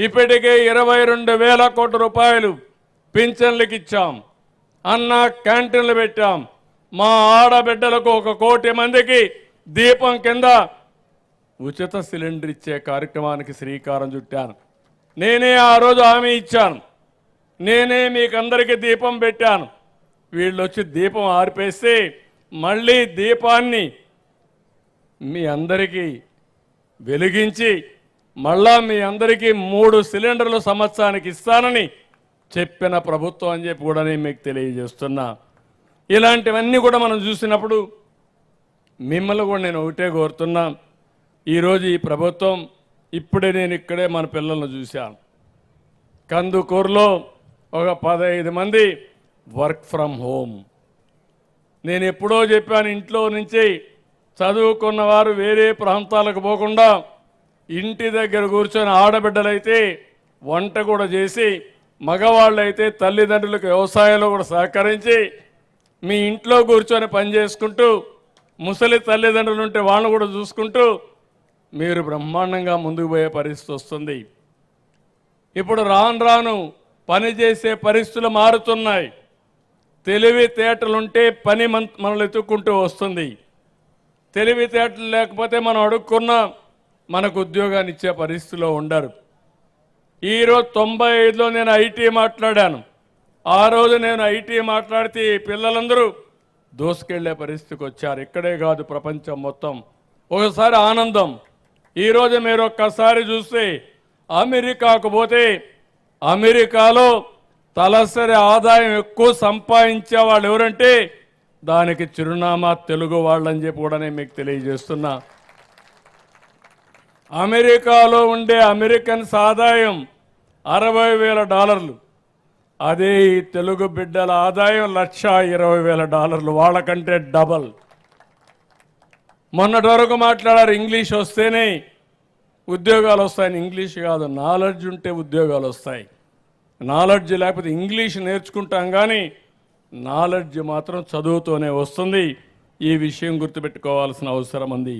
ఇప్పటికే 22,000 కోట్ల రూపాయలు పింఛన్లకు ఇచ్చాం. అన్న క్యాంటీన్లు పెట్టాం. మా ఆడబిడ్డలకు 1 కోటి మందికి దీపం కింద ఉచిత సిలిండర్ ఇచ్చే కార్యక్రమానికి శ్రీకారం చుట్టాను. నేనే ఆ రోజు హామీ ఇచ్చాను. నేనే మీకందరికీ దీపం పెట్టాను. వీళ్ళు వచ్చి దీపం ఆర్పేస్తే మళ్ళీ దీపాన్ని మీ అందరికీ వెలిగించి మళ్ళా మీ అందరికీ 3 సిలిండర్లు సంవత్సరానికి ఇస్తానని చెప్పిన ప్రభుత్వం అని చెప్పి కూడా నేను మీకు తెలియజేస్తున్నా. ఇలాంటివన్నీ కూడా మనం చూసినప్పుడు మిమ్మల్ని కూడా నేను ఒకటే కోరుతున్నా. ఈరోజు ఈ ప్రభుత్వం ఇప్పుడే నేను ఇక్కడే మన పిల్లలను చూశాను. కందుకూరులో ఒక 15 మంది వర్క్ ఫ్రమ్ హోమ్. నేను ఎప్పుడో చెప్పాను, ఇంట్లో నుంచి చదువుకున్న వారు వేరే ప్రాంతాలకు పోకుండా ఇంటి దగ్గర కూర్చొని ఆడబిడ్డలైతే వంట కూడా చేసి, మగవాళ్ళైతే తల్లిదండ్రులకు వ్యవసాయంలో కూడా సహకరించి మీ ఇంట్లో కూర్చొని పనిచేసుకుంటూ, ముసలి తల్లిదండ్రులు ఉంటే వాళ్ళను కూడా చూసుకుంటూ మీరు బ్రహ్మాండంగా ముందుకు పోయే పరిస్థితి వస్తుంది. ఇప్పుడు రాను రాను పనిచేసే పరిస్థితులు మారుతున్నాయి. తెలివితేటలుంటే పని మనల్ని ఎత్తుక్కుంటూ వస్తుంది. తెలివితేటలు లేకపోతే మనం అడుక్కున్నా మనకు ఉద్యోగాన్ని ఇచ్చే పరిస్థితిలో ఉండరు. ఈరోజు 95లో నేను ఐటీ మాట్లాడాను. ఆ రోజు నేను ఐటీ మాట్లాడితే పిల్లలందరూ దోసుకెళ్లే పరిస్థితికి వచ్చారు. ఇక్కడే కాదు, ప్రపంచం మొత్తం. ఒకసారి ఆనందం. ఈరోజు మీరు ఒక్కసారి చూస్తే అమెరికాకు పోతే అమెరికాలో తలసరి ఆదాయం ఎక్కువ సంపాదించే వాళ్ళు ఎవరంటే దానికి చిరునామా తెలుగు వాళ్ళని చెప్పి కూడా నేను మీకు తెలియజేస్తున్నా. అమెరికాలో ఉండే అమెరికన్స్ ఆదాయం $60,000. అదే ఈ తెలుగు బిడ్డల ఆదాయం $1,20,000, వాళ్ళకంటే డబల్. మొన్నటి వరకు మాట్లాడారు ఇంగ్లీష్ వస్తేనే ఉద్యోగాలు వస్తాయని. ఇంగ్లీష్ కాదు, నాలెడ్జ్ ఉంటే ఉద్యోగాలు వస్తాయి. నాలెడ్జ్ లేకపోతే ఇంగ్లీష్ నేర్చుకుంటాం కానీ నాలెడ్జ్ మాత్రం చదువుతోనే వస్తుంది. ఈ విషయం గుర్తుపెట్టుకోవాల్సిన అవసరం ఉంది.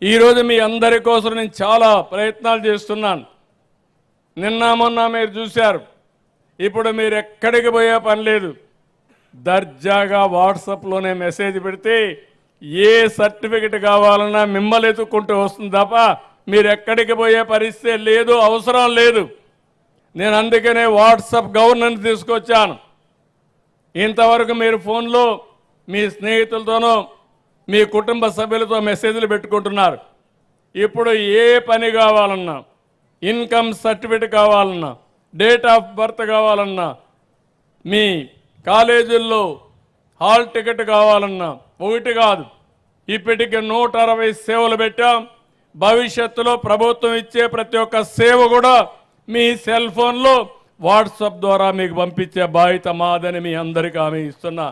ఈరోజు మీ అందరి కోసం నేను చాలా ప్రయత్నాలు చేస్తున్నాను. నిన్న మొన్న మీరు చూశారు. ఇప్పుడు మీరు ఎక్కడికి పోయే పని లేదు. దర్జాగా వాట్సాప్లోనే మెసేజ్ పెడితే ఏ సర్టిఫికెట్ కావాలన్నా మిమ్మల్ని ఎత్తుక్కుంటూ వస్తుంది తప్ప మీరు ఎక్కడికి పోయే పరిస్థితి లేదు, అవసరం లేదు. నేను అందుకనే వాట్సాప్ గవర్నెన్స్ తీసుకొచ్చాను. ఇంతవరకు మీరు ఫోన్లో మీ స్నేహితులతోనో మీ కుటుంబ సభ్యులతో మెసేజ్లు పెట్టుకుంటున్నారు. ఇప్పుడు ఏ పని కావాలన్నా, ఇన్కమ్ సర్టిఫికెట్ కావాలన్నా, డేట్ ఆఫ్ బర్త్ కావాలన్నా, మీ కాలేజీల్లో హాల్ టికెట్ కావాలన్నా, ఒకటి కాదు ఇప్పటికి 160 సేవలు పెట్టాం. భవిష్యత్తులో ప్రభుత్వం ఇచ్చే ప్రతి ఒక్క సేవ కూడా మీ సెల్ ఫోన్లో వాట్సాప్ ద్వారా మీకు పంపించే బాధ్యత మాదని మీ అందరికీ హామీ ఇస్తున్నా.